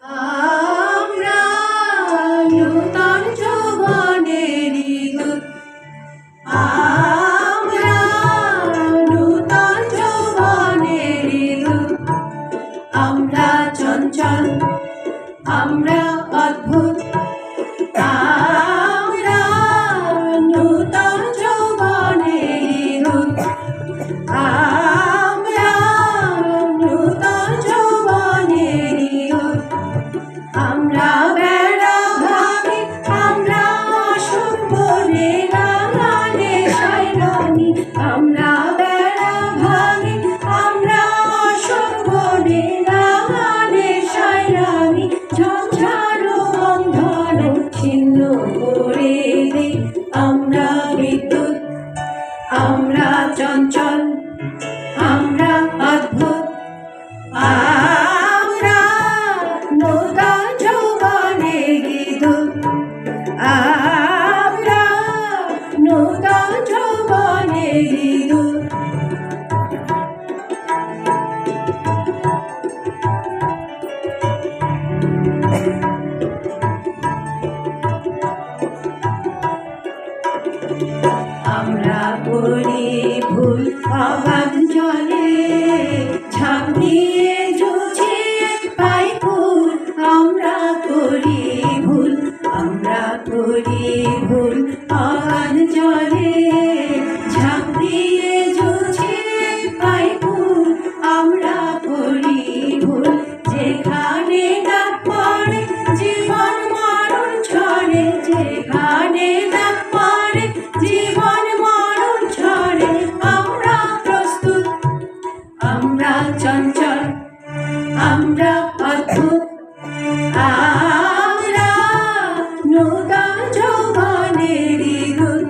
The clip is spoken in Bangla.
আমরা নূতন যৌবনেরই দূত, আমরা নূতন যৌবনেরই দূত, আমরা চঞ্চল, আমরা অদ্ভুত, আমরা নূতন যৌবনেরই দূত, আমরা নূতন যৌবনেরই দূত, আমরা বেড়া ভাঙি, আমরা আসন বনে রাঙানে সাইরানি, আমরা বেড়া ভাঙি, আমরা আসন বনে রাঙানে সাইরানি, ঝঞ্ঝানো বন্ধন ছিন্ন করে দেই, আমরা বিদ্যুৎ, আমরা চঞ্চল, আমরা অদ্ভুত, আমরা নূতন যৌবনেরই দূত, আমরা নূতন যৌবনেরই দূত। আমরা করি ভুল অবাধ জলে, ঝাঁপ দিয়ে জুঝিয়ে পাই ফুল, আমরা করি ভুল, আমরা করি ভুল অবাধ জলে, ঝাঁপ দিয়ে জুঝিয়ে পাই ফুল, আমরা করি ভুল, যেখানে ডাক পড়ে জীবন মরণ ছড়ে, যেখানে ডাক পড়ে জীবন মরণ ছড়ে, আমরা প্রস্তুত, আমরা চঞ্চল, আমরা অদ্ভুত, আমরা নূতন যৌবনেরই দূত।